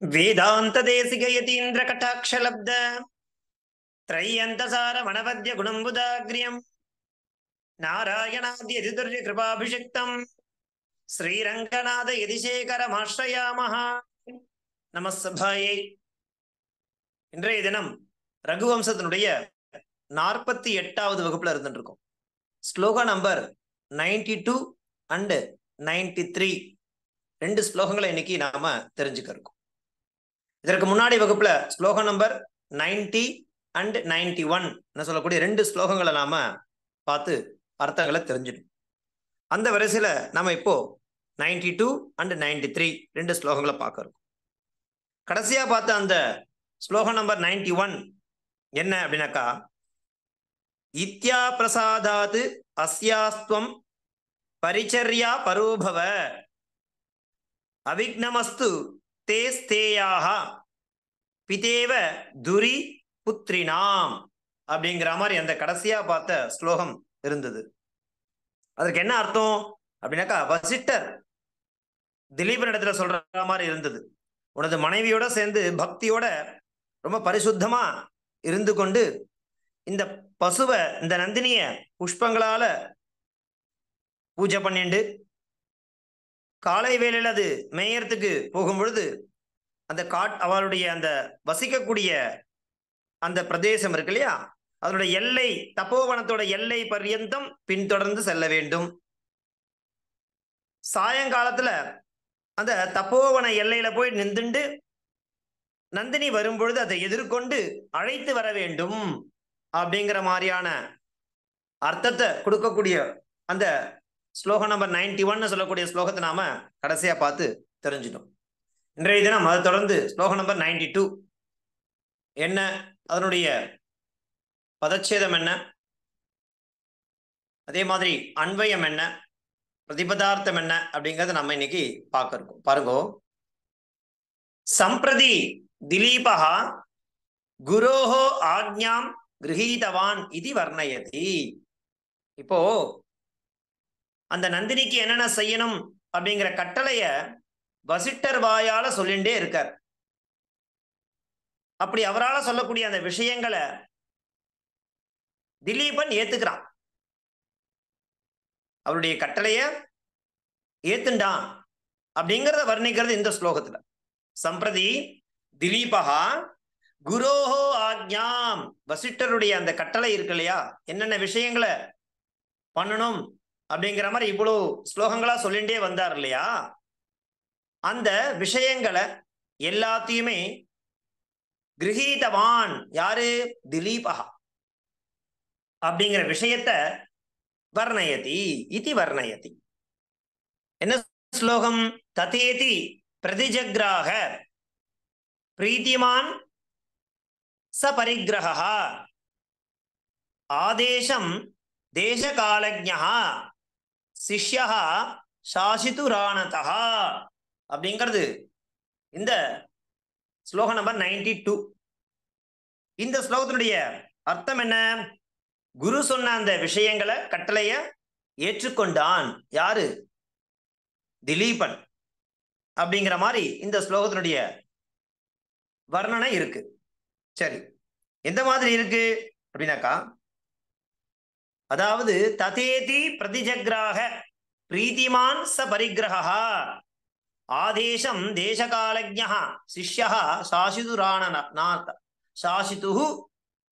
वेदांत देशिक यतीन्द्र कटाक्षलब्ध त्रय्यन्तसार वनवद्य गुणम्बुदाग्र्यम् नारायणाद्यधिदुर्य कृपाभिषिक्तम् श्रीरङ्गनाथ यतिशेखरमाश्रयामः நமஸ்தபாயை. இன்றைய தினம் ரகுவம்சத்தினுடைய 48வது வகுப்புல இருந்துருக்கோம். ஸ்லோக நம்பர் 92 அண்ட் 93 ரெண்டு ஸ்லோகங்களை இன்னைக்கு நாம தெரிஞ்சுக்க இருக்கோம். இதற்கு முன்னாடி வகுப்புல ஸ்லோகம் நம்பர் 90 அண்ட் 91 சொல்லக்கூடிய ரெண்டு ஸ்லோகங்களை நாம பார்த்து அர்த்தங்களை தெரிஞ்சிடும். அந்த வரிசையில நாம இப்போ 92 அண்ட் 93 ரெண்டு ஸ்லோகங்களை பார்க்க இருக்கோம். கடைசியா பார்த்த அந்த ஸ்லோகம் நம்பர் 91 என்ன அப்படின்னாக்கா, இத்யா பிரசாதாத் அஸ்யாஸ்துவம் பரிச்சர்யா பரோபவ அவிக்னமஸ்து தேஸ்தேயாக பிதேவ துரி புத்ரினாம் அப்படிங்கிற மாதிரி அந்த கடைசியா பார்த்த ஸ்லோகம் இருந்தது. அதற்கு என்ன அர்த்தம் அப்படின்னாக்கா, வசிட்டர் திலீபன் இடத்துல சொல்ற மாதிரி இருந்தது. உனது மனைவியோட சேர்ந்து பக்தியோட ரொம்ப பரிசுத்தமா இருந்து கொண்டு இந்த பசுவை, இந்த நந்தினிய புஷ்பங்களால பூஜை பண்ணிண்டு காலை வேளையில் அது மேயறதுக்கு போகும் பொழுது அந்த அவளுடைய அந்த வசிக்கக்கூடிய அந்த பிரதேசம் இருக்கு இல்லையா, அதனுடைய எல்லை, தப்போவனத்தோட எல்லை பர்யந்தம் பின்தொடர்ந்து செல்ல வேண்டும். சாயங்காலத்துல அந்த தப்போவன எல்லையில போய் நின்றுண்டு நந்தினி வரும்பொழுது அதை எதிர்கொண்டு அழைத்து வர வேண்டும் அப்படிங்கிற மாதிரியான அர்த்தத்தை கொடுக்கக்கூடிய அந்த ஸ்லோகம் நம்பர் 91 சொல்லக்கூடிய ஸ்லோகத்தை நாம கடைசியா பார்த்து தெரிஞ்சிட்டோம். இன்றைய தினம் அதை தொடர்ந்து ஸ்லோகம் நம்பர் 92 என்ன, அதனுடைய பதச்சேதம் என்ன, அதே மாதிரி அன்வயம் என்ன, பிரதிபதார்த்தம் என்ன அப்படிங்கறத நம்ம இன்னைக்கு பார்க்க இருக்கோம். பாருங்க, சம்பிரதி திலீபா குரோஹோ ஆக்ஞாம் கிரஹீதவான் இது வர்ணயதி. இப்போ அந்த நந்தினிக்கு என்னென்ன செய்யணும் அப்படிங்கிற கட்டளைய வசிட்டர் வாயால சொல்லிண்டே இருக்கார். அப்படி அவரால் சொல்லக்கூடிய அந்த விஷயங்களை திலீபன் ஏத்துக்கிறான். அவருடைய கட்டளைய ஏத்துண்டான் அப்படிங்கிறத வர்ணிக்கிறது இந்த ஸ்லோகத்துல. சம்பிரதி திலீபா குரோஹோ ஆக்ஞாம், வசிட்டருடைய அந்த கட்டளை இருக்கு இல்லையா, என்னென்ன விஷயங்களை பண்ணணும் அப்படிங்கிற மாதிரி இவ்வளவு ஸ்லோகங்களா சொல்லிண்டே வந்தார் இல்லையா, அந்த விஷயங்களை எல்லாத்தையுமே கிரஹீதவான் யாரு, திலீபா அப்படிங்கிற விஷயத்தை வர்ணயதி இது வர்ணயதி. என்ன ஸ்லோகம், ததேதி பிரதிஜக்ராக பிரீத்திமான் சபரிகிரஹ ஆதேசம் தேசகாலஜ்ஞः சிஷ்யः சாசிதுராணதः அப்படிங்கிறது இந்த ஸ்லோகம் நம்பர் 92. இந்த ஸ்லோகத்தினுடைய அர்த்தம் என்ன, குரு சொன்ன அந்த விஷயங்களை, கட்டளைய ஏற்றுக்கொண்டான் யாரு, திலீபன் அப்படிங்கிற மாதிரி இந்த ஸ்லோகத்தினுடைய வர்ணனை இருக்கு. சரி, எந்த மாதிரி இருக்கு அப்படின்னாக்கா, அதாவது ததேதி பிரதிஜக்ராக பிரீத்திமான் ச பரிகிரஹ ஆதேசம் தேசகாலஜ்ஞः சிஷ்யः சாசிதுஹு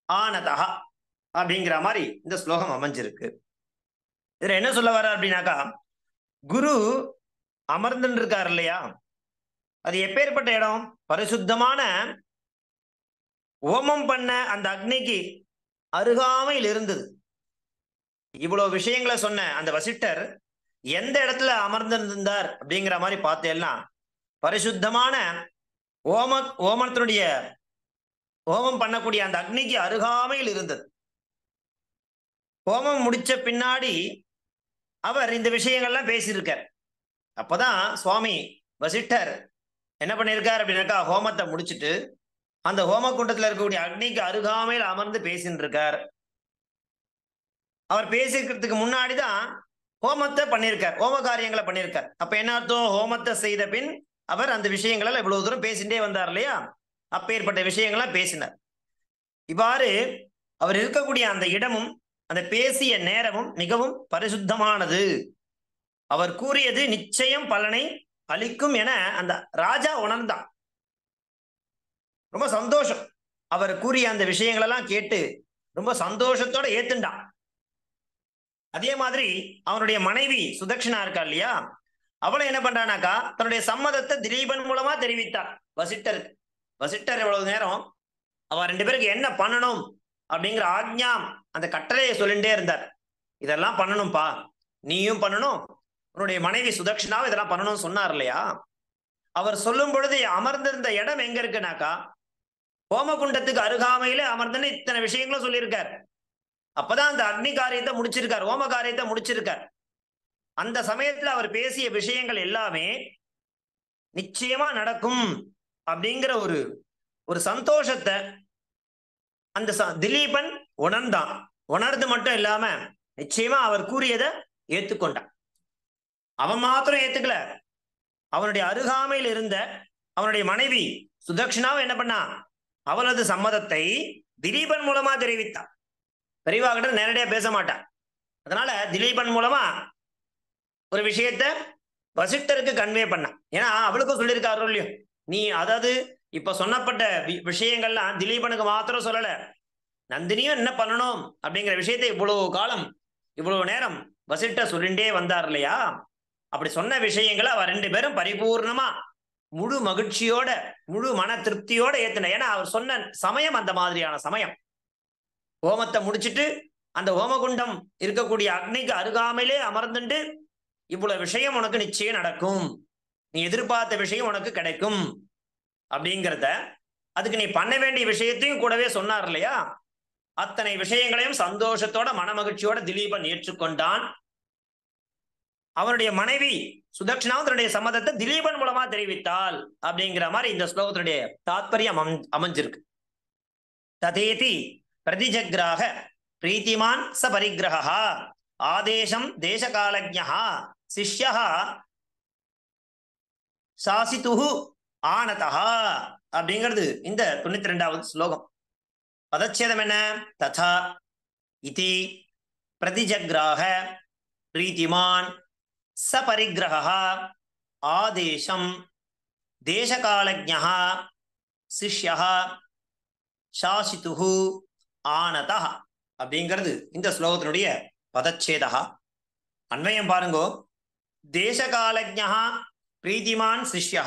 ஆனதஹ அப்படிங்கிற மாதிரி இந்த ஸ்லோகம் அமைஞ்சிருக்கு. இதுல என்ன சொல்ல வர அப்படின்னாக்கா, குரு அமர்ந்துன்னு இருக்காரு இல்லையா, அது எப்பேற்பட்ட இடம், பரிசுத்தமான ஹோமம் பண்ண அந்த அக்னிக்கு அருகாமையில் இருந்தது. இவ்வளவு விஷயங்களை சொன்ன அந்த வசிட்டர் எந்த இடத்துல அமர்ந்திருந்தார் அப்படிங்கிற மாதிரி பார்த்தேன்னா, பரிசுத்தமான ஹோமத்தினுடைய ஹோமம் பண்ணக்கூடிய அந்த அக்னிக்கு அருகாமையில் இருந்தது. ஹோமம் முடிச்ச பின்னாடி அவர் இந்த விஷயங்கள்லாம் பேசியிருக்கார். அப்பதான் சுவாமி வசிட்டர் என்ன பண்ணியிருக்கார் அப்படின்னாக்கா, ஹோமத்தை முடிச்சுட்டு அந்த ஹோம குண்டத்துல இருக்கக்கூடிய அக்னிக்கு அருகாமையில் அமர்ந்து பேசின்னு இருக்கார். அவர் பேசிக்கிறதுக்கு முன்னாடிதான் ஹோமத்தை பண்ணியிருக்கார், ஹோம காரியங்களை பண்ணியிருக்கார். அப்ப என்ன அர்த்தம், ஹோமத்தை செய்த பின் அவர் அந்த விஷயங்களை இவ்வளவு தூரம் பேசிட்டே வந்தார் இல்லையா? அப்பேற்பட்ட விஷயங்கள்லாம் பேசினார். இவ்வாறு அவர் இருக்கக்கூடிய அந்த இடமும் அந்த பேசிய நேரமும் மிகவும் பரிசுத்தமானது. அவர் கூறியது நிச்சயம் பலனை அளிக்கும் என அந்த ராஜா உணர்ந்தான். ரொம்ப சந்தோஷம். அவர் கூறிய அந்த விஷயங்கள் எல்லாம் கேட்டு ரொம்ப சந்தோஷத்தோட ஏத்துண்டான். அதே மாதிரி அவனுடைய மனைவி சுதக்ஷனா இருக்கா இல்லையா, அவளை என்ன பண்றானாக்கா தன்னுடைய சம்மதத்தை திலீபன் மூலமா தெரிவித்தார் வசிட்டருக்கு. வசிட்டர் இவ்வளவு நேரம் அவ ரெண்டு பேருக்கு என்ன பண்ணணும் அப்படிங்கிற ஆக்ஞாம் அந்த கட்டளையை சொல்லிட்டே இருந்தார். இதெல்லாம் பண்ணணும்பா, நீயும் பண்ணணும், உன்னுடைய மனைவி சுதக்ஷனாவும் இதெல்லாம் பண்ணணும்னு சொன்னார் இல்லையா? அவர் சொல்லும் பொழுது அமர்ந்திருந்த இடம் எங்க இருக்குனாக்கா ஹோமகுண்டத்துக்கு அருகாமையில அமர்ந்துன்னு இத்தனை விஷயங்களும் சொல்லியிருக்கார். அப்பதான் அந்த அக்னி காரியத்தை முடிச்சிருக்கார், ஹோம காரியத்தை முடிச்சிருக்கார். அந்த சமயத்துல அவர் பேசிய விஷயங்கள் எல்லாமே நிச்சயமா நடக்கும் அப்படிங்கிற ஒரு சந்தோஷத்தை அந்த திலீபன் உணர்ந்தான். உணர்ந்து மட்டும் இல்லாம நிச்சயமா அவர் கூறியதை ஏத்துக்கொண்டான். அவன் மாத்திரம் ஏத்துக்கல, அவனுடைய அருகாமையில் இருந்த அவனுடைய மனைவி சுதக்ஷனாவும் என்ன பண்ணா அவளது சம்மதத்தை திலீபன் மூலமா தெரிவித்தான். பெரியவா கிட்ட நேரடியா பேச மாட்டான். அதனால திலீபன் மூலமா ஒரு விஷயத்த வசிட்டருக்கு கன்வே பண்ணான். ஏன்னா அவளுக்கும் சொல்லியிருக்காரு இல்லையோ, நீ அதாவது இப்ப சொன்னப்பட்ட விஷயங்கள்லாம் திலீபனுக்கு மாத்திரம் சொல்லல, நந்தினியும் என்ன பண்ணணும் அப்படிங்கிற விஷயத்தை இவ்வளவு காலம் இவ்வளவு நேரம் வசிட்டர் சொல்லிண்டே வந்தார் இல்லையா? அப்படி சொன்ன விஷயங்களை அவர் ரெண்டு பேரும் பரிபூர்ணமா முழு மகிழ்ச்சியோட முழு மன திருப்தியோட ஏத்துன. ஏன்னா அவர் சொன்ன சமயம் அந்த மாதிரியான சமயம். ஹோமத்தை முடிச்சுட்டு அந்த ஹோமகுண்டம் இருக்கக்கூடிய அக்னிக்கு அருகாமையிலே அமர்ந்துட்டு இவ்வளவு விஷயம் உனக்கு நிச்சயம் நடக்கும், நீ எதிர்பார்த்த விஷயம் உனக்கு கிடைக்கும் அப்படிங்கிறத, அதுக்கு நீ பண்ண வேண்டிய விஷயத்தையும் கூடவே சொன்னார் இல்லையா? அத்தனை விஷயங்களையும் சந்தோஷத்தோட மனமகிழ்ச்சியோட திலீபன் ஏற்றுக்கொண்டான். அவருடைய மனைவி சுதக்ஷனாவும் தன்னுடைய சம்மதத்தை திலீபன் மூலமா தெரிவித்தாள் அப்படிங்கிற மாதிரி இந்த ஸ்லோகத்தினுடைய தாத்பரியம் அமைஞ்சிருக்கு. ததேதி பிரதிஜக்ராக பிரீத்திமான் ச பரிகிரஹா ஆதேசம் தேசகாலஜ்ஞா சிஷ்யः சாசிதுஹு ஆனதஹ அப்படிங்கிறது இந்த 92வது ஸ்லோகம். பதச்சேதம் என்ன? ததா இதி பிரதிஜக்ராக பிரீத்திமான் சபரிகிரஹா ஆதேசம் தேசகாலஜ்ஞः சிஷ்யः சாசிதுஹு ஆனதஹ அப்படிங்கிறது இந்த ஸ்லோகத்தினுடைய பதச்சேதா. அன்வயம் பாருங்கோ. தேசகாலஜ்ஞா பிரீத்திமான் சிஷ்யா,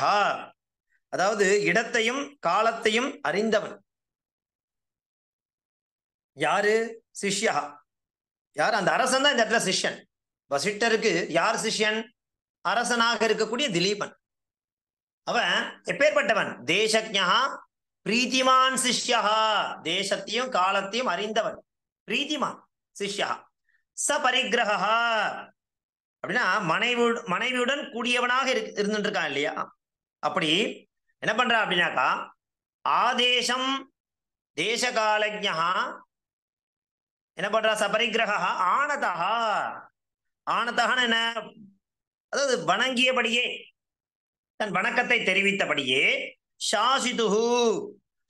அதாவது இடத்தையும் காலத்தையும் அறிந்தவன். யாரு? சிஷ்யா. யார்? அந்த அரசன் தான் இந்த இடத்துல சிஷ்யன். வசிட்டருக்கு யார் சிஷ்யன்? அரசனாக இருக்கக்கூடிய திலீபன். அவன் எப்பேற்பட்டவன்? தேசஜ்ஞா பிரீத்திமான் சிஷ்யா, தேசத்தையும் காலத்தையும் அறிந்தவன் பிரீத்திமான் சிஷ்யா. ச பரிகிரஹா அப்படின்னா மனைவியுடன் கூடியவனாக இருந்துட்டு இருக்கான் இல்லையா? அப்படி என்ன பண்றான் அப்படின்னாக்கா ஆதேசம் தேசகாலஜ்ஞா என்ன பண்றா? சபரிகிரஹா ஆனதஹா. ஆனதஹான்னு என்ன? அதாவது வணங்கியபடியே, தன் வணக்கத்தை தெரிவித்தபடியே சாசிதுஹு.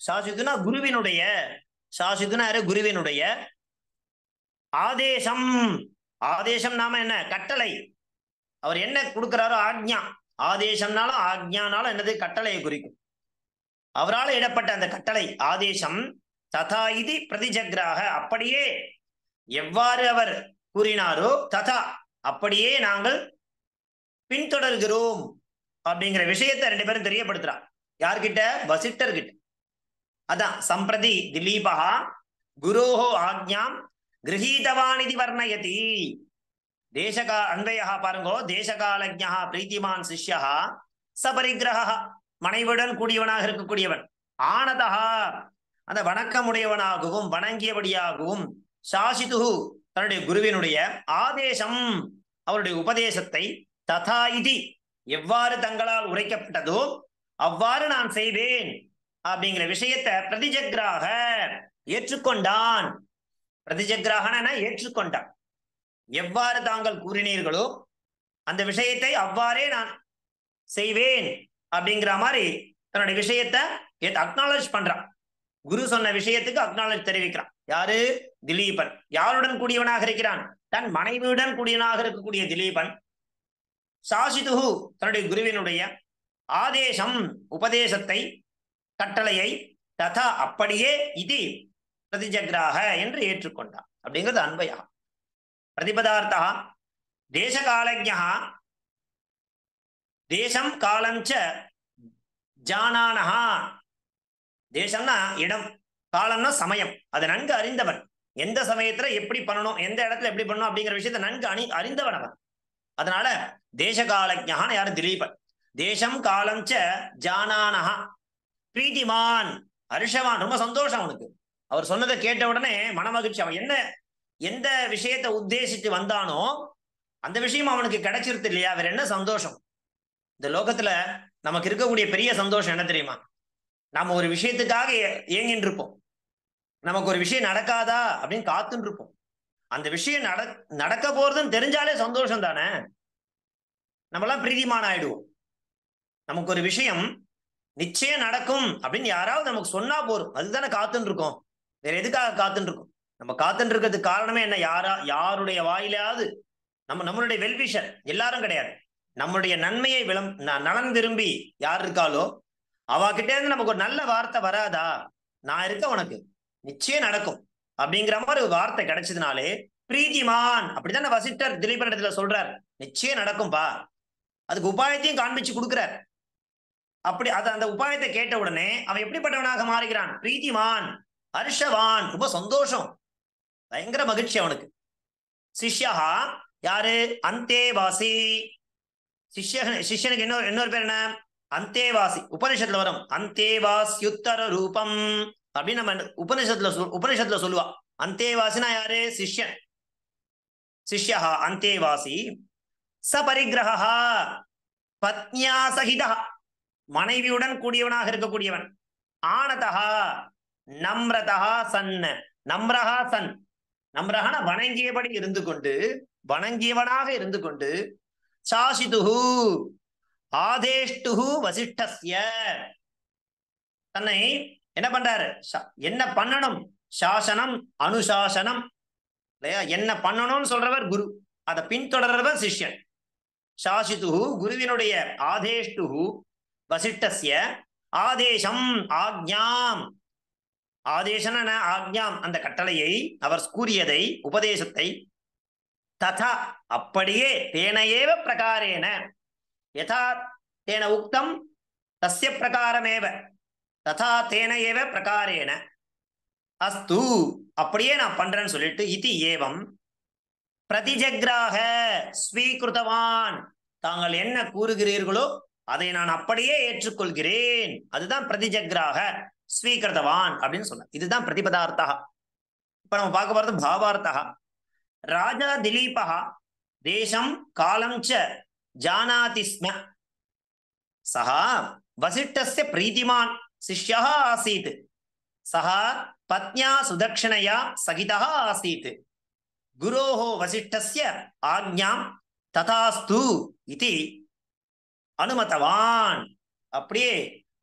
சாசிதுனா குருவினுடைய, சாசிதுனா குருவினுடைய ஆதேசம். ஆதேசம் நாம என்ன? கட்டளை. அவர் என்ன கொடுக்கிறாரோ ஆக்ஞா. ஆதேசம்னாலும் ஆக்ஞானாலும் என்னது? கட்டளையை குறிக்கும். அவரால் இடப்பட்ட அந்த கட்டளை ஆதேசம். ததா இது பிரதிஜக்ராக, அப்படியே எவ்வாறு அவர் கூறினாரோ ததா அப்படியே நாங்கள் பின்தொடர்கிறோம் அப்படிங்கிற விஷயத்தை ரெண்டு பேரும் தெரியப்படுத்துறார். யார்கிட்ட? வசிட்டர் கிட்ட. அதான் சம்பிரதி திலீபா குரோஹோ ஆக்ஞாம் கிரஹீதவான் இது வர்ணயதி. தேசகா அன்வயா பாருங்கோ. தேசகாலஜ்ஞா பிரீத்திமான் சிஷ்யா சபரிகிரஹா, மனைவியுடன் கூடியவனாக இருக்கக்கூடியவன். ஆனதஹா, அந்த வணக்கமுடையவனாகவும் வணங்கியபடியாகவும். சாசிதுஹு, தன்னுடைய குருவினுடைய ஆதேசம், அவருடைய உபதேசத்தை. ததா இதி, எவ்வாறு தங்களால் உரைக்கப்பட்டதோ அவ்வாறு நான் செய்வேன் அப்படிங்கிற விஷயத்தை பிரதிஜக்ராக ஏற்றுக்கொண்டான். பிரதிஜக்ராகனா ஏற்றுக்கொண்டான். எவ்வாறு தாங்கள் கூறினீர்களோ அந்த விஷயத்தை அவ்வாறே நான் செய்வேன் அப்படிங்கிற மாதிரி தன்னுடைய விஷயத்தை அக்னாலஜ் பண்றான். குரு சொன்ன விஷயத்துக்கு அக்னாலஜ் தெரிவிக்கிறான். யாரு? திலீபன். யாருடன் கூடியவனாக இருக்கிறான்? தன் மனைவியுடன் கூடியவனாக இருக்கக்கூடிய திலீபன் சாசிதுஹு தன்னுடைய குருவினுடைய ஆதேசம் உபதேசத்தை கட்டளையை ததா அப்படியே இது பிரதிஜக்ராக என்று ஏற்றுக்கொண்டான் அப்படிங்கிறது அன்பையா. பிரதிபதார்த்தா தேசகாலஜ்ஞா தேசம் காலஞ்ச ஜானானஹா. தேசம்னா இடம், காலம்னா சமயம். அதை நன்கு அறிந்தவன். எந்த சமயத்துல எப்படி பண்ணணும், எந்த இடத்துல எப்படி பண்ணணும் அப்படிங்கிற விஷயத்தை நன்கு அறிந்தவன் அவன். அதனால தேசகாலஜ்ஞான யாரு? திலீபன். தேசம் காலஞ்ச ஜானானஹா பிரீதிமான் ஹர்ஷவான். ரொம்ப சந்தோஷம் அவனுக்கு. அவர் சொன்னதை கேட்ட உடனே மனமகிழ்ச்சி. அவன் என்ன எந்த விஷயத்தை உத்தேசித்து வந்தானோ அந்த விஷயம் அவனுக்கு கிடைச்சிருது இல்லையா? வேற என்ன சந்தோஷம் இந்த லோகத்துல? நமக்கு இருக்கக்கூடிய பெரிய சந்தோஷம் என்ன தெரியுமா? நாம ஒரு விஷயத்துக்காக ஏங்கின்னு இருப்போம். நமக்கு ஒரு விஷயம் நடக்காதா அப்படின்னு காத்துன்னு இருப்போம். அந்த விஷயம் நடக்க போறதுன்னு தெரிஞ்சாலே சந்தோஷம் தானே. நம்மளாம் பிரீதிமான் ஆயிடுவோம். நமக்கு ஒரு விஷயம் நிச்சயம் நடக்கும் அப்படின்னு யாராவது நமக்கு சொன்னா போறோம், அதுதானே காத்துன்னு இருக்கோம். வேற எதுக்காக காத்துன்னு இருக்கோம்? நம்ம காத்துன்னு இருக்கிறதுக்கு காரணமே என்ன? யாருடைய வாயிலாவது நம்மளுடைய வெல்விஷர் எல்லாரும் கிடையாது. நம்மளுடைய நன்மையை நலன் விரும்பி யார் இருக்காளோ அவகிட்ட இருந்து நமக்கு ஒரு நல்ல வார்த்தை வராதா? நான் இருக்க, உனக்கு நிச்சயம் நடக்கும் அப்படிங்கிற மாதிரி ஒரு வார்த்தை கிடைச்சதுனாலே பிரீதிமான். அப்படித்தானே வசிஷ்டர் திலீபன் இடத்துல சொல்றார், நிச்சயம் நடக்கும்பா. அதுக்கு உபாயத்தையும் காண்பிச்சு கொடுக்கிறார். அப்படி அந்த உபாயத்தை கேட்ட உடனே அவன் எப்படிப்பட்டவனாக மாறுகிறான்? பிரீதிமான் ஹர்ஷவான். ரொம்ப சந்தோஷம், பயங்கர மகிழ்ச்சி அவனுக்கு. சிஷ்யா யாரு? அந்தேவாசி. சிஷ்யனுக்கு இன்னொரு பேர் என்ன? அந்தேவாசி. உபனிஷத்துல வரும் அந்தேவாசியுத்தர ரூபம் அப்படின்னு நம்ம உபனிஷத்துல சொல்லுவா. அந்தேவாசினா யாரு? சிஷ்யன். சிஷ்யா அந்தேவாசி. சபரிகிரஹா பத்னியா சகிதா. மனைவியுடன் கூடியவனாக இருக்கக்கூடியவன். ஆனதா நம்ரதா சன். நம்ரஹா சன். நம்ரஹான வணங்கியபடி இருந்து கொண்டு, வணங்கியவனாக இருந்து கொண்டு சாசிதுஹு ஆதேஷ்டுஹு வசிஷ்டஸ்ய. தன்னை என்ன பண்றாரு? என்ன பண்ணணும்? சாசனம் அனுசாசனம் இல்லையா? என்ன பண்ணணும்னு சொல்றவர் குரு, அதை பின்தொடர்றவர் சிஷ்யன். சாசிதுஹு குருவினுடைய ஆதேஷ்டுஹு வசிஷ்டஸ்ய ஆதேசம் ஆக்ஞாம். ஆதேசன ஆக்ஞாம் அந்த கட்டளையை, அவர் கூறியதை, உபதேசத்தை ததா அப்படியே தேனையேவ பிரகாரேன யதா தேன உக்தம் தஸ்ய பிரகாரமேவ ததா தேனையேவ பிரகாரேன அஸ்து அப்படியே நான் பண்றேன்னு சொல்லிட்டு இதி ஏவம் பிரதிஜக்ராக ஸ்வீகிருதவான். தாங்கள் என்ன கூறுகிறீர்களோ அதை நான் அப்படியே ஏற்றுக்கொள்கிறேன். அதுதான் பிரதிஜக்ராக ஸ்வீகிருதவான் அப்படின்னு சொன்ன. இதுதான் பிரதிபதார்த்தா. இப்ப நம்ம பார்க்க போறது பாவார்த்தா. ராஜா திலீபா தேசம் காலம் ச ஜானாதி ஸ்ம. சஹ வசிஷ்டஸ்ய பிரீதிமான் சிஷ்யः ஆசீத். சஹ பத்னியா சுதக்ஷணயா சகிதः ஆசீத். குரோஹ வசிஷ்டஸ்ய ஆக்ஞாம் ததாஸ்து இதி அனுமதவான். அப்படியே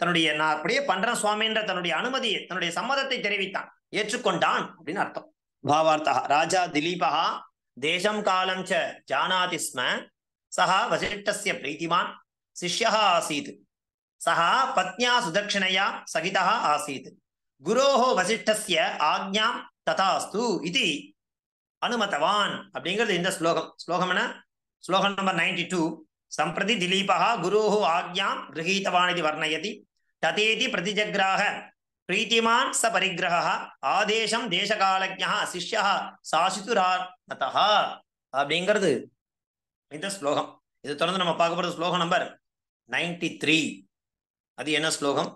தன்னுடைய நான் அப்படியே பண்றேன் சுவாமின்ற தன்னுடைய அனுமதியை, தன்னுடைய சம்மதத்தை தெரிவித்தான், ஏற்றுக்கொண்டான் அப்படின்னு அர்த்தம். பாவார்த்தா ராஜா திலீபா தேசம் காலம் ச ஜானாதி ஸ்ம. சஹ வசிஷ்டஸ்ய பிரீதிமான் சிஷ்யः ஆசீத். சஹ பத்னியா சுதக்ஷணயா சகிதः ஆசீத். குரோஹ வசிஷ்டஸ்ய ஆக்ஞாம் ததாஸ்து இதி அனுமதவான் அப்படிங்கிறது இந்த ஸ்லோகம். ஸ்லோகம் என்ன? ஸ்லோகம் நம்பர் 92. சம்பிரதி திலீபா குரோஹ ஆக்ஞாம் கிரஹீதவான் இது வர்ணயதி ததேதி பிரதிஜக்ராக பிரீத்திமான் ச பரிகிரஹ ஆதேசம் தேசகாலஜ்ஞः சிஷ்யः சாசிதுரானதः அப்படிங்கிறது இந்த ஸ்லோகம். இது தொடர்ந்து நம்ம பார்க்க போறது ஸ்லோகம் நம்பர் 93. அது என்ன ஸ்லோகம்,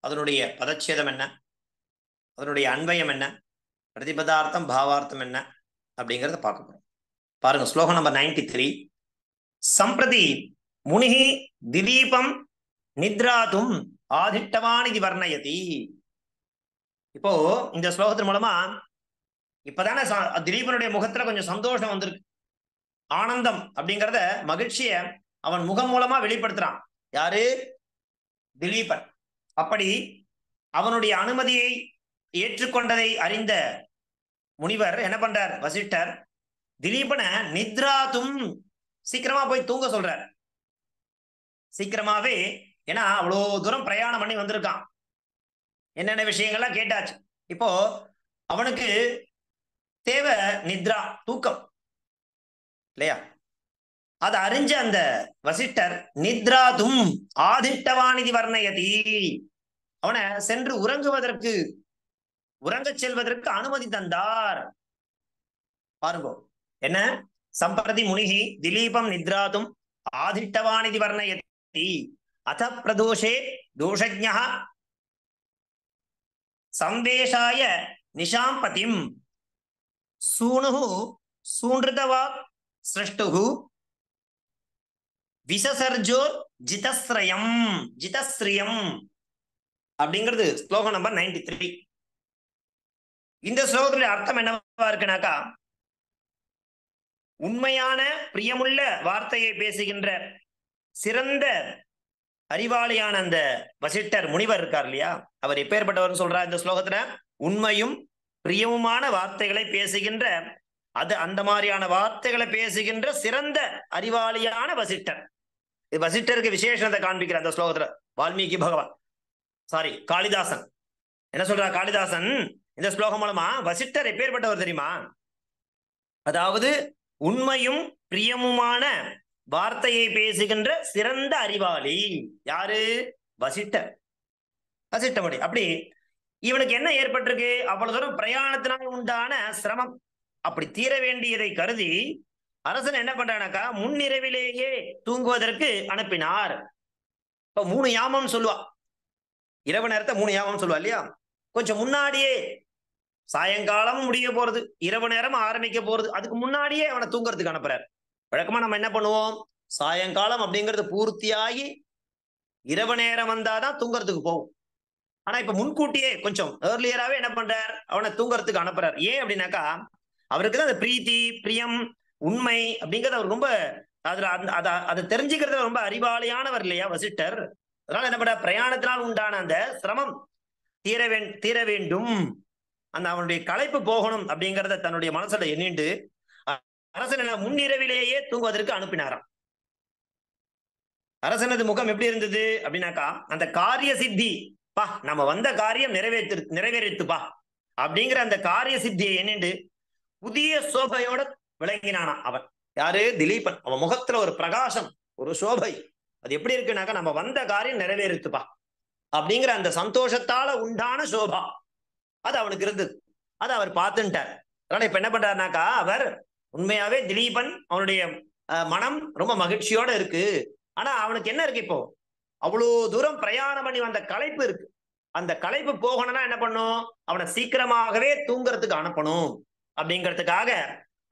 அதனுடைய பதச்சேதம் என்ன, அதனுடைய அன்வயம் என்ன, பிரதிபதார்த்தம் பாவார்த்தம் என்ன அப்படிங்கிறத பார்க்க போறோம். பாருங்க ஸ்லோகம் நம்பர் 93. சம்பிரதி முனிஹி திலீபம் நித்ராதும் ஆதிட்டவான் இது வர்ணயதி. இப்போ இந்த ஸ்லோகத்தின் மூலமா இப்பதானே திலீபனுடைய முகத்துல கொஞ்சம் சந்தோஷம் வந்திருக்கு, ஆனந்தம் அப்படிங்கிறத, மகிழ்ச்சிய அவன் முகம் மூலமா வெளிப்படுத்துறான். யாரு? திலீபன். அப்படி அவனுடைய அனுமதியை ஏற்றுக்கொண்டதை அறிந்த முனிவர் என்ன பண்றார், வசிஷ்டர் திலீபனை நித்ராதும் சீக்கிரமா போய் தூங்க சொல்றார். சீக்கிரமாவே, ஏன்னா அவ்வளோ தூரம் பிரயாணம் பண்ணி வந்திருக்கான், என்னென்ன விஷயங்கள்லாம் கேட்டாச்சு. இப்போ அவனுக்கு தேவை நித்ரா, தூக்கம் இல்லையா? அதை அறிஞ்ச அந்த வசிஷ்டர் நித்ராதும் ஆதிஷ்டவானிதி வர்ணயதி, அவனை சென்று உறங்குவதற்கு, உறங்கச் செல்வதற்கு அனுமதி தந்தார். பாருங்க என்ன, சம்பிரதி முனிகி திலீபம் நித்ராதும் ஆதிஷ்டவானிதி வர்ணயதி அத பிரதோஷே தோஷஜ்ஞः சம்வேஷாய நிஷாம்பதிம் சூணுஹு சூன்ருதவாக் ஸ்ரஷ்டுஹு விசசர்ஜோ ஜிதஸ்ரயம். ஜிதஸ்ரியம் அப்படிங்கிறது ஸ்லோகம் நம்பர் 93. இந்த ஸ்லோகத்துடைய அர்த்தம் என்னவா இருக்குனாக்கா, உண்மையான பிரியமுள்ள வார்த்தையை பேசுகின்ற சிறந்த அறிவாளியான அந்த வசிஷ்டர் முனிவர் இருக்கார் இல்லையா, அவர் எப்பேற்பட்டவர் சொல்றார் இந்த ஸ்லோகத்துல, உண்மையும் பிரியமுமான வார்த்தைகளை பேசுகின்ற, அது அந்த மாதிரியான வார்த்தைகளை பேசுகின்ற சிறந்த அறிவாளியான வசிஷ்டர். இது வசிஷ்டருக்கு விசேஷத்தை காண்பிக்கிற அந்த ஸ்லோகத்துல வால்மீகி பகவான், சாரி காளிதாசன் என்ன சொல்றார், காளிதாசன் இந்த ஸ்லோகம் மூலமா வசிஷ்டர் எப்பேற்பட்டவர் தெரியுமா? அதாவது உண்மையும் பிரியமுமான வார்த்தையை பேசுகின்ற சிறந்த அறிவாளி. யாரு? வசிஷ்டர். வசிஷ்டபடி அப்படி இவனுக்கு என்ன ஏற்பட்டிருக்கு, அவ்வளவு தூரம் பிரயாணத்தினால் உண்டான சிரமம் அப்படி தீர வேண்டியதை கருதி அரசன் என்ன பண்றானாக்கா, முன்னிரவிலேயே தூங்குவதற்கு அனுப்பினார். இப்ப 3 யாமம் சொல்லுவா, இரவு நேரத்தை 3 யாமம் சொல்லுவா இல்லையா, கொஞ்சம் முன்னாடியே, சாயங்காலம் முடிய போறது, இரவு நேரம் ஆரம்பிக்க போறது, அதுக்கு முன்னாடியே அவனை தூங்குறதுக்கு அனுப்புறாரு. வழக்கமா நம்ம என்ன பண்ணுவோம், சாயங்காலம் அப்படிங்கிறது பூர்த்தியாகி இரவு நேரம் வந்தாதான் தூங்குறதுக்கு போகும். ஆனா இப்ப முன்கூட்டியே கொஞ்சம் ஏர்லியராவே என்ன பண்றார், அவனை தூங்குறதுக்கு அனுப்புறார். ஏன் அப்படின்னாக்கா, அவருக்கு தான் அந்த பிரீத்தி பிரியம் உண்மை அப்படிங்கிறது அவர் ரொம்ப அதுல அதை தெரிஞ்சுக்கிறது ரொம்ப அறிவாளியானவர் இல்லையா வசிஷ்டர். அதனால என்ன பண்ற, பிரயாணத்தினால் உண்டான அந்த சிரமம் தீர வேண்டும், அந்த அவனுடைய களைப்பு போகணும் அப்படிங்கிறத தன்னுடைய மனசுல எண்ணிண்டு அரசன் முன்னிரவிலேயே தூங்குவதற்கு அனுப்பினாராம். அரசனது முகம் எப்படி இருந்தது அப்படின்னாக்கா, அந்த காரிய சித்தி பா, நம்ம வந்த காரியம் நிறைவேறித்துப்பா அப்படிங்கிற அந்த காரிய சித்தியை எண்ணிண்டு புதிய சோபையோட விளங்கினானா அவன். யாரு? திலீபன். அவன் முகத்துல ஒரு பிரகாசம், ஒரு சோபை, அது எப்படி இருக்குனாக்கா, நம்ம வந்த காரியம் நிறைவேறித்துப்பா அப்படிங்கிற அந்த சந்தோஷத்தால உண்டான சோபா அது அவனுக்கு இருந்தது. அது அவர் பார்த்துட்டார். அதனால இப்ப என்ன பண்றாருனாக்கா, அவர் உண்மையாவே திலீபன் அவனுடைய மனம் ரொம்ப மகிழ்ச்சியோட இருக்கு. ஆனா அவனுக்கு என்ன இருக்கு, இப்போ அவ்வளவு தூரம் பிரயாணம் பண்ணி வந்த களைப்பு இருக்கு. அந்த களைப்பு போகணும்னா என்ன பண்ணும், அவனை சீக்கிரமாகவே தூங்குறதுக்கு அனுப்பணும் அப்படிங்கிறதுக்காக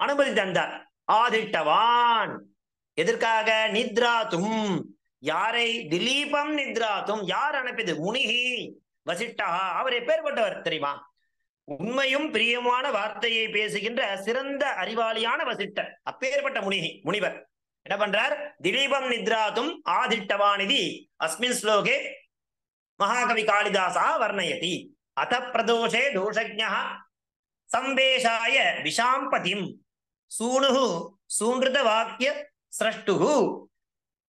அனுமதி தந்தார். ஆதிஷ்டவான் எதற்காக, நித்ராதும், யாரை? திலீபம் நித்ராதும். யார் அனுப்பியது? முனிகி வசிஷ்டா. அவர் எப்பேற்பட்டவர் தெரியுமா? உண்மையும் பிரியமான வார்த்தையை பேசுகின்ற சிறந்த அறிவாளியான வசிஷ்டர். அப்பேற்பட்ட முனிவர் என்ன பண்றார், திலீபம் நித்ராதும் ஆதிஷ்டவானிதி அஸ்மின் ஸ்லோகே மகாகவி காளிதாசா வர்ணயதி. அத பிரதோஷே தோஷஜ்ஞः சம்பேஷாய விஷாம்பதிம் சூணுஹு சூன்ருத வாக்கிய ஸ்ரஷ்டுஹு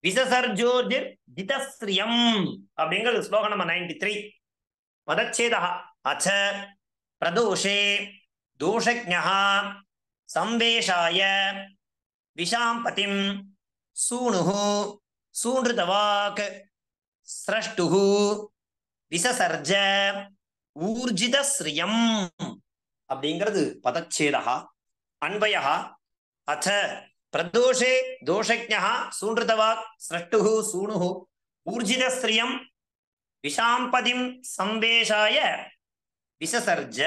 விசசர்ஜோர்ஜிர் ஜிதஸ்ரியம் அப்படிங்கிறது ஸ்லோகம் நம்பர் 93. மதச்சேதா அச்ச பிரதோஷே தோஷஜ்ஞः சம்பேஷாய விஷாம்பதிம் சூணுஹு சூன்ருதவாக் ஸ்ரஷ்டுஹு விசசர்ஜ ஊர்ஜிதஸ்ரியம் அப்படிங்கிறது பதச்சேதா. அன்வயः அச்ச பிரதோஷே தோஷஜ்ஞः சூன்ருதவாக் ஸ்ரஷ்டுஹு சூணுஹு ஊர்ஜிதஸ்ரியம் விஷாம்பதிம் சம்பேஷாய விசசர்ஜ.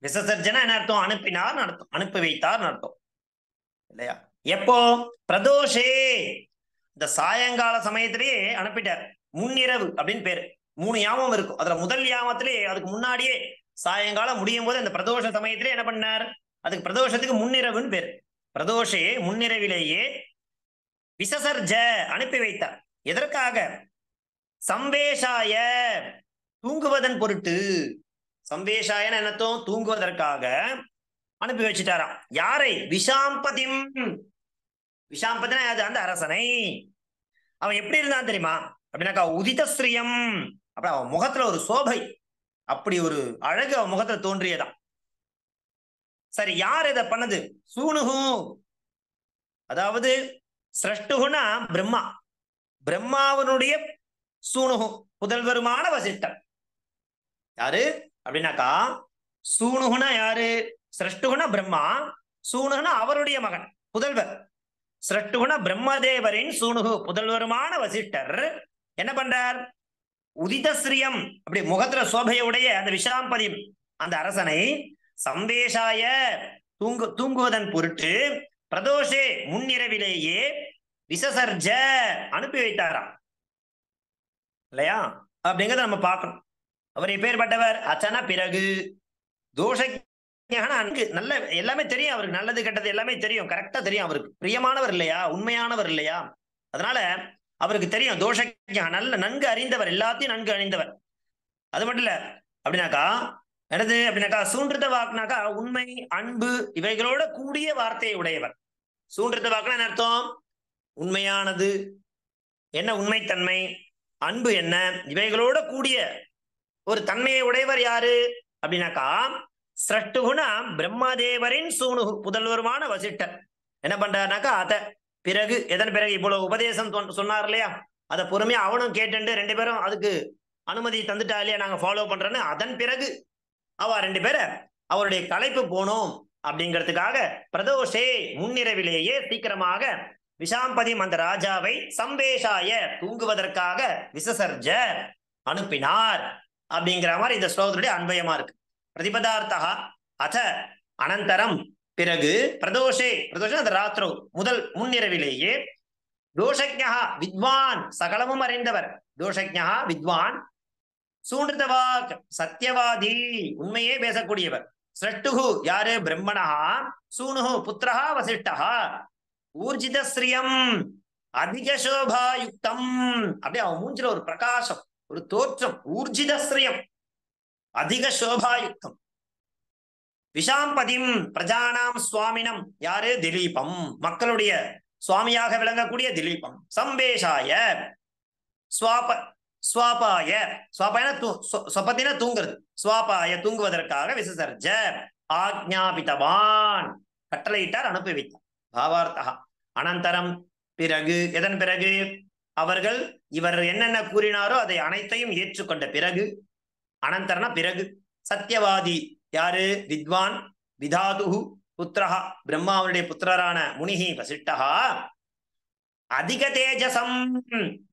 விசசர்ஜன என்ன அர்த்தம், அனுப்பினார் அர்த்தம், அனுப்பி வைத்தார் அர்த்தம் இல்லையா. எப்போ? பிரதோஷே, இந்த சாயங்கால சமயத்திலேயே அனுப்பிட்டார். முன்னிரவு அப்படின்னு பேரு. 3 யாமம் இருக்கும். அதுல முதல் யாமத்திலே அதுக்கு முன்னாடியே சாயங்காலம் முடியும் போது அந்த பிரதோஷ சமயத்திலே என்ன பண்ணார், அதுக்கு பிரதோஷத்துக்கு முன்னிரவுன்னு பேரு. பிரதோஷே முன்னிரவிலேயே விசசர்ஜ அனுப்பி வைத்தார். எதற்காக? சம்வேஷாய தூங்குவதன் பொருட்டு. சம்வேஷாயன்னு என்னத்தோம்? தூங்குவதற்காக அனுப்பி வச்சுட்டாராம். யாரை? விஷாம்பதிம். விஷாம்பதினா அது அந்த அரசனை. அவன் எப்படி இருந்தான் தெரியுமா அப்படின்னாக்கா உதிதஸ்ரீயம். அப்ப அவன் முகத்துல ஒரு சோபை, அப்படி ஒரு அழகு அவன் முகத்துல தோன்றியதான். சரி, யார் இதை பண்ணது? சூனுகு. அதாவது சிரஷ்டுகுனா பிரம்மா, பிரம்மாவனுடைய சூனுகு புதல்வருமான வசிஷ்டர். யாரு அப்படின்னாக்கா சூனுகுனா யாரு? சிரஷ்டுகுனா பிரம்மா, சூனுகுனா அவருடைய மகன் புதல்வர். சிரஷ்டுகுனா பிரம்மதேவரின் சூனுகு புதல்வருமான வசிஷ்டர் என்ன பண்றார்? உதிதஸ்ரீயம், அப்படி முகத்துல சோபையுடைய அந்த விஷாம்பதி அந்த அரசனை சந்தேஷாய தூங்குவதன் பொருட்டு பிரதோஷே முன்னிரவிலேயே விசசர்ஜ அனுப்பி வைத்தாராம். இல்லையா? அப்படிங்கறத நம்ம பார்க்கணும். அவர் எப்பேற்பட்டவர்? அச்சனா பிறகு தோஷஞான அங்கு நல்ல எல்லாமே தெரியும் அவருக்கு, நல்லது கெட்டது எல்லாமே தெரியும், கரெக்டா தெரியும். அவருக்கு பிரியமானவர் இல்லையா, உண்மையானவர் இல்லையா, அதனால அவருக்கு தெரியும். தோஷஞான நல்ல நன்கு அறிந்தவர், எல்லாத்தையும் நன்கு அறிந்தவர். அது மட்டும் இல்ல அப்படின்னாக்கா என்னது அப்படின்னாக்கா சூன்றித்த வாக்குனாக்கா உண்மை, அன்பு இவைகளோட கூடிய வார்த்தையை உடையவர். சூன்றித்த வாக்குனா என்ன அர்த்தம்? உண்மையானது என்ன, உண்மைத்தன்மை, அன்பு என்ன, இவைகளோட கூடிய ஒரு தன்மையை உடையவர். யாரு அப்படின்னாக்கா சிரஷ்டுகுனா பிரம்மதேவரின் சூனுகு புதல்வருமான வசிஷ்டர் என்ன பண்றாருனாக்கா அத பிறகு எதன் பிறகு இவ்வளவு உபதேசம் சொன்னார் இல்லையா, அதை பொறுமையா அவனும் கேட்டு ரெண்டு பேரும் அதுக்கு அனுமதி தந்துட்டா இல்லையா, நாங்க ஃபாலோ பண்றோன்னு. அதன் பிறகு அவ ரெண்டு பேரை அவருடைய கலைப்பு போனோம் அப்படிங்கிறதுக்காக பிரதோஷே முன்னிரவிலேயே சீக்கிரமாக விஷாம்பதி அந்த ராஜாவை சம்பேஷாய தூங்குவதற்காக விசசர்ஜ அனுப்பினார் அப்படிங்கிற மாதிரி இந்த ஸ்லோகத்துடைய அன்பயமா இருக்கு. பிரதிபதார்த்தா அத அனந்தரம் பிறகு பிரதோஷே, பிரதோஷம் அந்த ராத்திரோ முதல் முன்னிரவிலேயே தோஷஜ்ஞா வித்வான் சகலமும் அறிந்தவர், தோஷஜ்ஞா வித்வான் சூன்றிதவாக் சத்தியவாதி உண்மையே பேசக்கூடியவர், சிரஷ்டுகு யாரு? பிரம்மணா, சூனுகு புத்திரஹா வசிஷ்டஹா, ஊர்ஜிதஸ்ரீயம் அதிக சோபாயுக்தம். அப்படியே அவன் மூஞ்சில ஒரு பிரகாசம், ஒரு தோற்றம், ஊர்ஜிதஸ்ரீயம் அதிக சோபாயுக்தம். விஷாம்பதிம் பிரஜானாம் சுவாமினம் யாரு? திலீபம், மக்களுடைய சுவாமியாக விளங்கக்கூடிய திலீபம். சம்பேஷாய ஸ்வாப ஸ்வாபாய, ஸ்வாபாயன சொப்பத்தின தூங்குறது, ஸ்வாபாய தூங்குவதற்காக விசசர்ஜ ஆக்ஞாபித்தவான் கட்டளையிட்டார், அனுப்பி வைத்தார். பாவார்த்தா அனந்தரம் பிறகு, எதன் பிறகு? அவர்கள் இவர் என்னென்ன கூறினாரோ அதை அனைத்தையும் ஏற்றுக்கொண்ட பிறகு, அனந்தரன பிறகு, சத்தியவாதி யாரு? வித்வான் விதாதுகு புத்திரஹா பிரம்மாவுடைய புத்திரரான முனிஹி வசிஷ்டஹா அதிக தேஜசம்,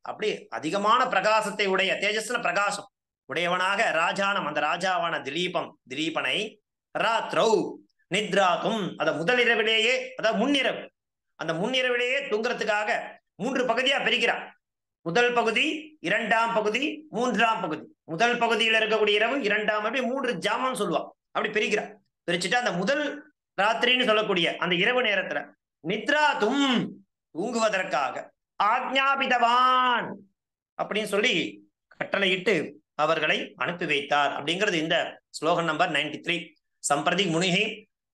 அப்படி அதிகமான பிரகாசத்தை உடைய, தேஜஸ்ன பிரகாசம் உடையவனாக ராஜானம் அந்த ராஜாவான திலீபனை ராத்ரௌ நித்ராத்தும் அத முதலிரவிலேயே, அதாவது முன்னிரவு, அந்த முன்னிரவிலேயே தூங்குறதுக்காக 3 பகுதியா பிரிக்கிறார். முதல் பகுதி, 2ஆம் பகுதி, 3ஆம் பகுதி. முதல் பகுதியில் இருக்கக்கூடிய இரவு, 2ஆம் அப்படி 3 ஜாமம் சொல்லுவா, அப்படி பிரிக்கிறார். பிரிச்சுட்டு அந்த முதல் ராத்திரின்னு சொல்லக்கூடிய அந்த இரவு நேரத்துல நித்ராத்தும் தூங்குவதற்காக ஆக்ஞாபிதவான் அப்படின்னு சொல்லி கட்டளையிட்டு அவர்களை அனுப்பி வைத்தார் அப்படிங்கிறது இந்த ஸ்லோகம் நம்பர் 93. சம்பிரதி முனிஹி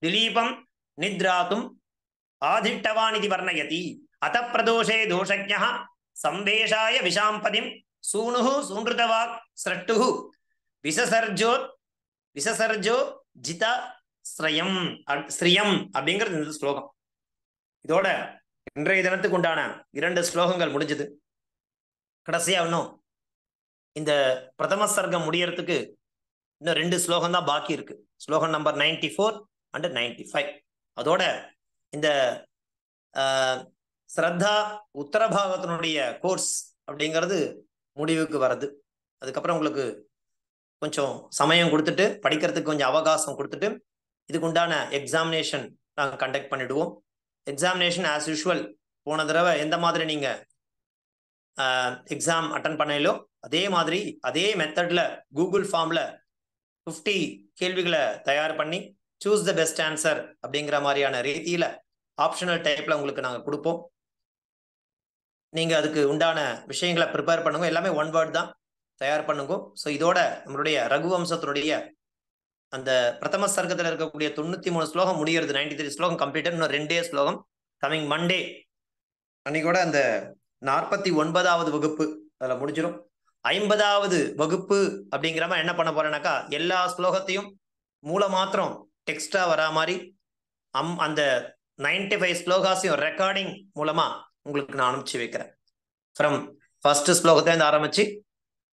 திலீபம் நித்ராத்தும் ஆதிட்டவான் இது வர்ணயதி அத பிரதோஷே தோஷஜ்ஞः சம்பேஷாய விஷாம்பதிம் சூனுஹு சூன்றுதவாக் ஸ்ரஷ்டுஹு விசசர்ஜோ ஜித ஸ்ரீயம் அப்படிங்கிறது இந்த ஸ்லோகம். இதோட இன்றைய தினத்துக்கு உண்டான 2 ஸ்லோகங்கள் முடிஞ்சது. கடைசியா இன்னும் இந்த பிரதம சர்க்கம் முடியறதுக்கு இன்னும் 2 ஸ்லோகம் தான் பாக்கி இருக்கு. ஸ்லோகம் நம்பர் 94 and 95. அதோட இந்த ஸ்ரத்தா உத்தரபாகத்தினுடைய கோர்ஸ் அப்படிங்கிறது முடிவுக்கு வருது. அதுக்கப்புறம் உங்களுக்கு கொஞ்சம் சமயம் கொடுத்துட்டு படிக்கிறதுக்கு கொஞ்சம் அவகாசம் கொடுத்துட்டு இதுக்குண்டான எக்ஸாமினேஷன் நாங்கள் கண்டக்ட் பண்ணிடுவோம். எக்ஸாமினேஷன் ஆஸ் யூஷுவல் போன தடவை எந்த மாதிரி நீங்க எக்ஸாம் அட்டன் பண்ணீங்களோ அதே மாதிரி அதே மெத்தட்ல கூகுள் ஃபார்ம்ல 50 கேள்விகளை தயார் பண்ணி சூஸ் த பெஸ்ட் ஆன்சர் அப்படிங்கிற மாதிரியான ரீதியில ஆப்ஷனல் டைப்ல உங்களுக்கு நாங்கள் கொடுப்போம். நீங்க அதுக்கு உண்டான விஷயங்களை ப்ரிப்பேர் பண்ணுங்க. எல்லாமே ஒன் வேர்ட் தான் தயார் பண்ணுங்க. ஸோ இதோட நம்மளுடைய ரகுவம்சத்தினுடைய அந்த பிரதம சர்க்கத்தில் இருக்கக்கூடிய 93 ஸ்லோகம் முடிகிறது. 93 ஸ்லோகம் கம்ப்ளீட்டட். இன்னும் 2 ஸ்லோகம். கமிங் மண்டே அன்னைக்கூட அந்த 49வது வகுப்பு அதுல முடிஞ்சிடும். 50வது வகுப்பு அப்படிங்கிற மாதிரி என்ன பண்ண போறேன்னாக்கா, எல்லா ஸ்லோகத்தையும் மூல மாத்திரம் டெக்ஸ்டா வரா மாதிரி அந்த 95 ஸ்லோகாஸையும் ரெக்கார்டிங் மூலமா உங்களுக்கு நான் அனுப்பிச்சு வைக்கிறேன். ஃப்ரம் ஃபர்ஸ்ட் ஸ்லோகத்திலேருந்து ஆரம்பிச்சு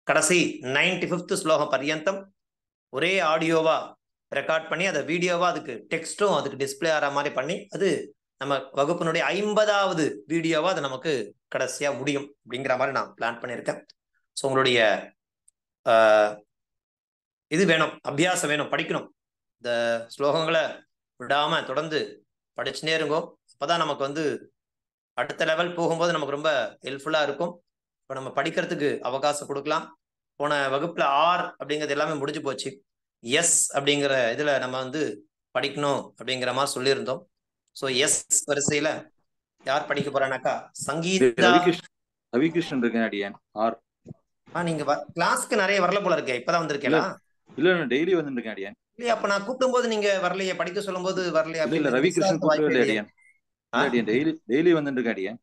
கடைசி 95th ஸ்லோகம் பர்யந்தம் ஒரே ஆடியோவா ரெக்கார்ட் பண்ணி அதை வீடியோவா அதுக்கு டெக்ஸ்டும் அதுக்கு டிஸ்பிளே ஆகிற மாதிரி பண்ணி அது நம்ம வகுப்பினுடைய 50வது வீடியோவா அது நமக்கு கடைசியா முடியும் அப்படிங்கிற மாதிரி நான் பிளான் பண்ணியிருக்கேன். ஸோ உங்களுடைய இது வேணும், அபியாசம் வேணும், படிக்கணும். இந்த ஸ்லோகங்களை விடாம தொடர்ந்து படிச்சுனே இருங்கோ. அப்பதான் நமக்கு அடுத்த லெவல் போகும்போது நமக்கு ரொம்ப ஹெல்ப்ஃபுல்லா இருக்கும். இப்போ நம்ம படிக்கிறதுக்கு அவகாசம் கொடுக்கலாம். போன வகுப்புல ஆர் அப்படிங்கிறது எல்லாமே முடிஞ்சு போச்சு. எஸ் அப்படிங்கிற இதுல நம்ம படிக்கணும் அப்படிங்கிற மாதிரி சொல்லியிருந்தோம். ஸோ எஸ் வரிசையில யார் படிக்க போறானாக்கா சங்கீதா ரவிகிருஷ்ணன் இருக்கேன் அடியேன். ஆர் நீங்க கிளாஸ்க்கு நிறைய வரல போல இருக்கே. இப்பதான் வந்திருக்கேளா? இல்ல டெய்லி வந்துருக்கேன் அடியேன். இல்லையா? அப்ப நான் கூப்பிடும் போது நீங்க வரலையே, படிக்க சொல்லும் போது வரலையா? இல்ல ரவிகிருஷ்ணன் கூப்பிடவே அடியேன். டெய்லி வந்துருக்கேன் அடியேன்.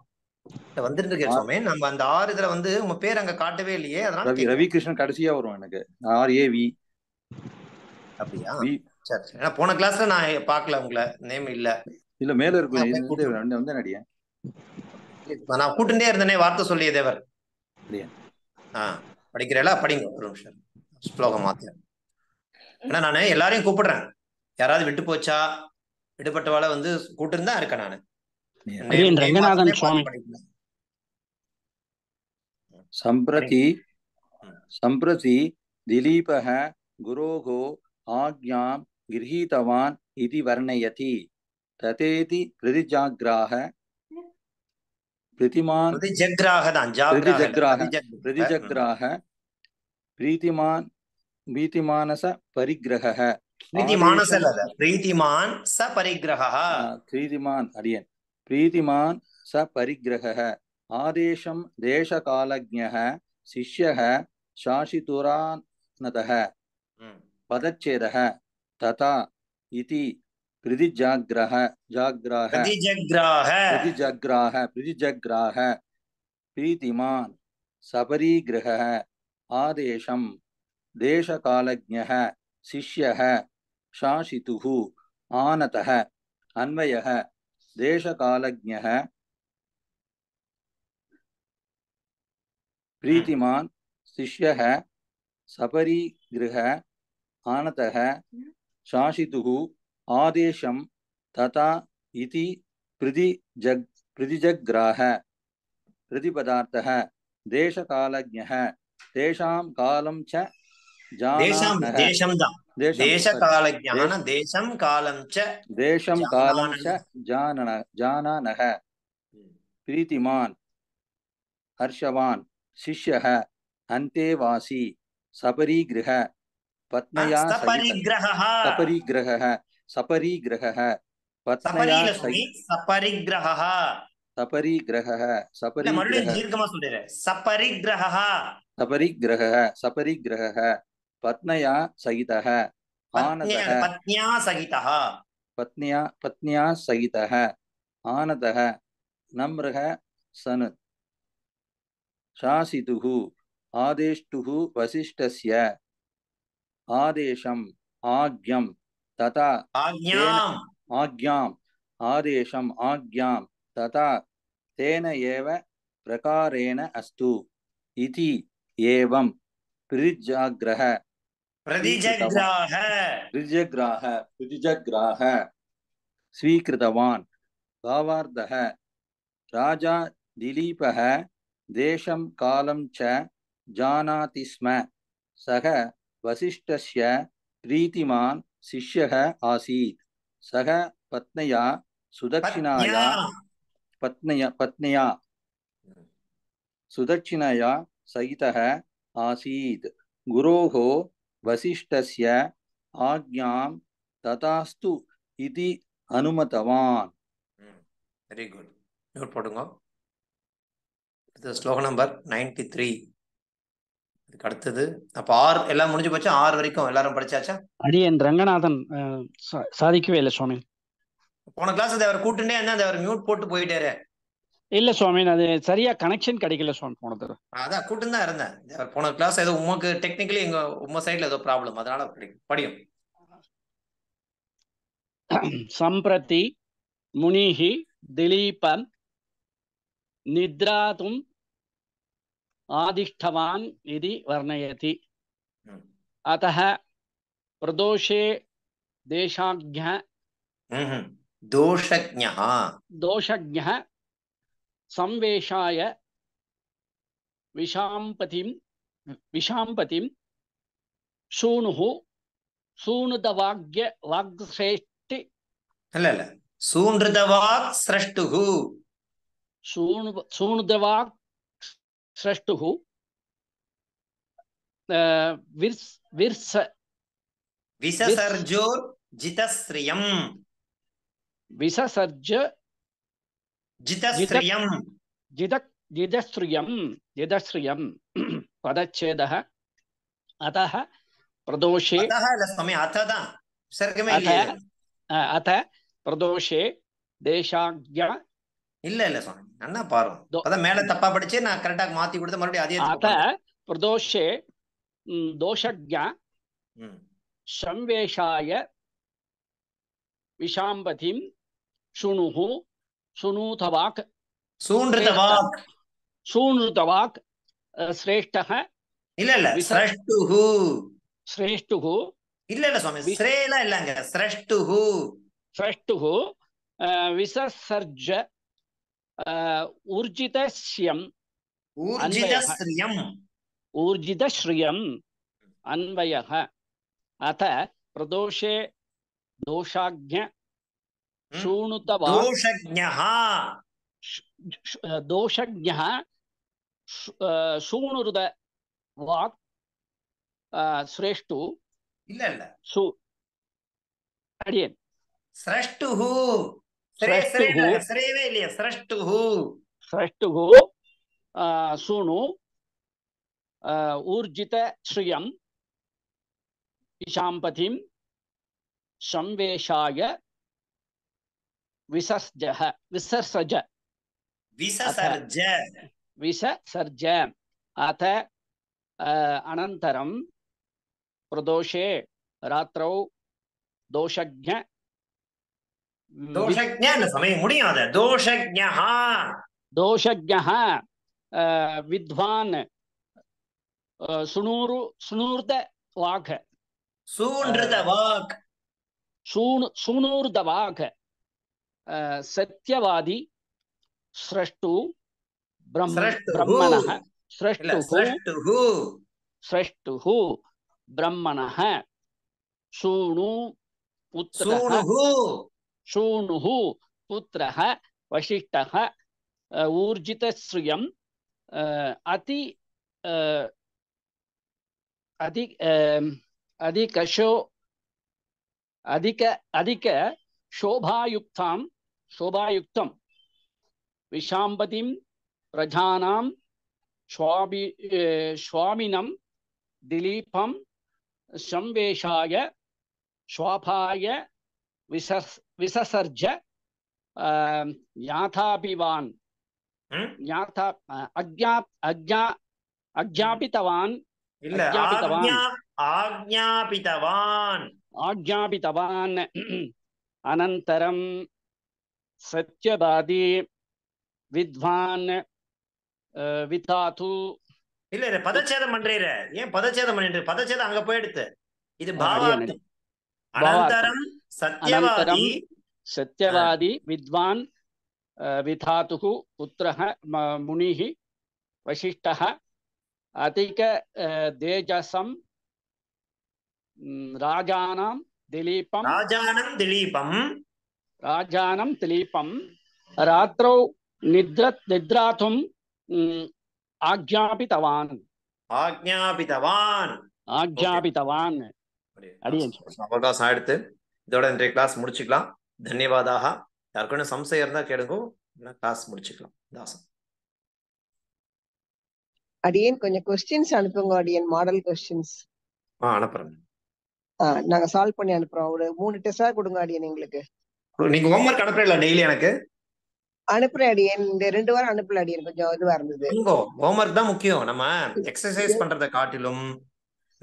வந்துட்டு இருக்கேன் சுவாமி. நம்ம அந்த ஆறு இதுல உங்க பேர் அங்க காட்டவே இல்லையே. அதனால ரவிகிருஷ்ணன் கடைசியா வரும் எனக்கு. RAV. அப்படியா? சரி சரி. போன கிளாஸ்ல நான் பார்க்கல, உங்களை நேம் இல்ல. இல்ல மேல இருக்கு வந்து அடியேன். நான் கூட்டுட்டே இருந்தேனே, வார்த்தை சொல்லிய தேவர். படிக்கிறேல, படிங்க ஒரு நிமிஷம் ஸ்லோகம் மாத்த. ஏன்னா நானு எல்லாரையும் கூப்பிடுறேன். யாராவது விட்டு போச்சா, விடுபட்டவாள கூட்டு தான் இருக்கேன் நானு. ரங்கநாதன் சுவாமி. सम्प्रति दिलीपः गुरोः आज्ञां गृहीतवान् इति वर्णयति। तथेति प्रतिजग्राह प्रीतिमानस परिग्रहः प्रीतिमान् स परिग्रहः आदेशं देशकालज्ञः शिष्यः शासितुरानतः पदच्छेदः तथा इति प्रतिजग्राह प्रीतिमान् सपरिग्रहः आदेशं देशकालज्ञः शिष्यः शासितुः आनतः अन्वयः देशकालज्ञः प्रीतिमान् शिष्यः सपरिग्रहः आनतः शासितुः आदेशं तथा इति प्रतिजग्राह प्रतिपदार्थः देशकालज्ञः तेषां कालं च जाननः प्रीतिमान् हर्षवान् शिष्यः अन्तेवासी सपरिग्रह पत्न्या सपरिग्रहः पत्न्या पत्न्या सहितः आनतः नम्रः सन् शासितुः आदेष्टुः वसिष्ठस्य आदेशम् आज्ञं तथा आज्ञां तथा तेन एव प्रकारेण अस्तु इति एवं प्रतिजग्राह स्वीकृतवान्। भावार्थः राजा दिलीपः देशं कालं च जानाति स्म। सः वसिष्ठस्य प्रीतिमान् शिष्यः आसीत्। सः पत्न्या सुदक्षिणया सहितः आसीत्। गुरोः वसिष्ठस्य आज्ञां तथास्तु इति अनुमतवान्। Very good. नोट போடுங்க. அடுத்தது ஸ்லோகம் நம்பர் 93. இதுக்கு அடுத்தது அப்ப 6 எல்லாம் முடிஞ்சு போச்சா? 6 வரைக்கும் எல்லாரும் படிச்சாச்சா? அடியேன் ரங்கநாதன் சாதிக்கவே இல்லை சுவாமி. போன கிளாஸ் அதை அவர் கூட்டுட்டே இருந்தா அதை அவர் மியூட் போட்டு போயிட்டாரு. இல்ல சுவாமி, அது சரியா கனெக்ஷன் கிடைக்கல சுவாமி போன தடவை. அதான் கூட்டும் தான் இருந்தேன். அவர் போன கிளாஸ் ஏதோ உமக்கு டெக்னிக்கலி எங்க உங்க சைட்ல ஏதோ ப்ராப்ளம், அதனால படியும். சம்பிரதி முனிஹி திலீபன் நித்ராதும் ஆதிஷ்டவான் இதி வர்ணயதி. அतः பிரதோஷே தேசாஜ்ஞः தோஷஜ்ஞः संवेशाय விஷாம்பதிம் சூணுः சூணுதவாக்ய வாக்ஸ்ரேஷ்டி இல்ல சூணுதவாக் ஸ்ரஷ்டுஹு சூணுதவாக் ஸ்ரஷ்டுஹு விசசர்ஜோ ஜிதஸ்ரியம் விசசர்ஜ ஜிதஸ்ரியம் ஜிதஸ்ரியம் பதச்சேதः अतः प्रदोषे अथ प्रदोषे தேசாஜ்ஞா இல்ல சுவாமி அண்ணா பாருங்க அதான் மேல தப்பா படிச்சு நான் கரெக்டா மாத்தி கொடுத்து மறுபடியும் அதே அத பிரதோஷே தோஷஜ்ஞா சம்வேஷாய விஷாம்பதிம் சுணுஹு சுனூதவாக் ஸ்ரேஷ்டः இல்ல ஸ்ரஷ்டுஹு இல்ல சுவாமி ஸ்ரேல இல்லங்க ஸ்ரஷ்டுஹு விசசர்ஜ ஊர்ஜிதஸ்ரியம் அன்வயः. அத பிரதோஷே தோஷாஜ்ஞ தோஷஜ்ஞः சூணுருத வாக் ஸ்ரேஷ்டு இல்ல அடியேன் ஸ்ரஷ்டுஹு சூணு ஊர்ஜித ஸ்ரியம் விஷாம்பதிம் சம்வேஷாய விசர்ஜ அத அனந்தரம் பிரதோஷே ராத்திரௌ தோஷஜ்ஞ வித்வான் சூணூர்தவாக் சத்யவாதி ஸ்ரஷ்டு பிரம்மணः ஸ்ரஷ்டுஹு பிரம்மணः சூணுः புத்திரः வசிஷ்டः ஊர்ஜிதஸ்ரியம் அதிக शोभायुक्तं விஷாம்பதிம் பிரஜானாம் स्वामिनं दिलीपं संवेशाय श्वापाय विससर्ज ज्ञाताभिवान् आज्ञापितवान् अनन्तरं सत्यवादी विद्वान् விதாது இல்ல பதச்சேதம் பண்றீர. ஏன் பதச்சேதம் பண்ணிட்டு? பதச்சேதம் அங்க போயிடுது. இது பாவார்த்தம். அனந்தரம் சத்யவாதி வித்வான் விதாதுஹு புத்திரஹ முனிஹி வசிஷ்டஹ அதிக தேஜசம் ராஜானம் திலீபம் ராத்ரௌ நித்ராதும் ஆக்ஞாபித்தவான். அவகாசம் ஆயிடுத்து. இதோட இன்றைய கிளாஸ் முடிச்சுக்கலாம். தன்யவாதாக. யாருக்கும் சம்சயம் இருந்தா கேளுங்க, கிளாஸ் முடிச்சுக்கலாம். தாசன். அடியேன் கொஞ்சம் கொஸ்டின்ஸ் அனுப்புங்க அடியேன், மாடல் கொஸ்டின்ஸ். அனுப்புறேன். நாங்க சால்வ் பண்ணி அனுப்புறோம். ஒரு 3 டெஸ்டா கொடுங்க அடியேன் எங்களுக்கு. நீங்க ஹோம்ஒர்க் அனுப்புறீங்களா டெய்லி? எனக்கு அனுப்புறேன் அடியேன். இந்த 2 வாரம் அனுப்பல அடியேன், கொஞ்சம் இதுவா இருந்தது. ஹோம்ஒர்க் தான் முக்கியம். நம்ம எக்ஸசைஸ் பண்றதை காட்டிலும்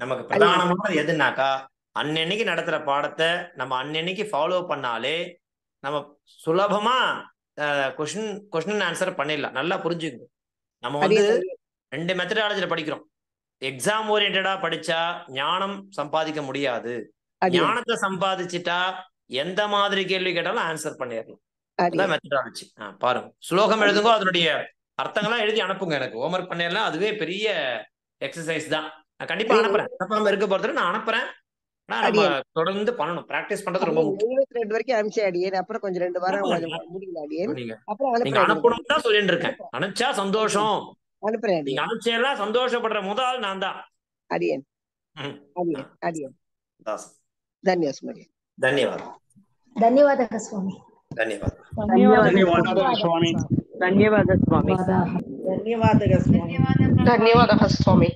நமக்கு பிரதானமானது எதுனாக்கா, அன்னன்னைக்கு நடத்துற பாடத்தை நம்ம அன்னன்னைக்கு ஃபாலோ பண்ணாலே நம்ம சுலபமா கொஸ்டின் ஆன்சர் பண்ணிடலாம். நல்லா புரிஞ்சுக்கணும். நம்ம வந்து 2 மெத்தடாலஜில படிக்கிறோம். எக்ஸாம் ஓரியன்டா படிச்சா ஞானம் சம்பாதிக்க முடியாது. ஞானத்தை சம்பாதிச்சுட்டா எந்த மாதிரி கேள்வி கேட்டாலும் ஆன்சர் பண்ணிடலாம். அதான் மெத்தடாலஜி. பாருங்க, ஸ்லோகம் எழுதுங்க, அதனுடைய அர்த்தங்கள்லாம் எழுதி அனுப்புங்க. எனக்கு ஹோம்ஒர்க் பண்ணிடலாம். அதுவே பெரிய எக்ஸசைஸ் தான். நான் கண்டிப்பா அனுப்புறேன். அனுப்பாம இருக்க போறது நான் அனுப்புறேன். நம்ம தொடர்ந்து பண்ணணும். பிராக்டிஸ் பண்றது ரொம்ப முக்கியம். 22 வரைக்கும் அனுப்பிச்சேன் அடியேன். அப்புறம் கொஞ்சம் 2 வாரம் முடியல அடியேன். அப்புறம் நீங்க அனுப்பணும் தான் சொல்லிட்டு இருக்கேன். அனுப்பிச்சா சந்தோஷம். அனுப்புறேன். நீங்க அனுப்பிச்சா சந்தோஷப்படுற முதல் நான் தான் அடியேன். அடியேன் அடியேன். ಧನ್ಯವಾದ. ಧನ್ಯವಾದ ಸ್ವಾಮಿ. ಧನ್ಯವಾದ. ಧನ್ಯವಾದ ಸ್ವಾಮಿ. ಧನ್ಯವಾದ ಸ್ವಾಮಿ. ಧನ್ಯವಾದ ಸ್ವಾಮಿ. ಧನ್ಯವಾದ ಸ್ವಾಮಿ.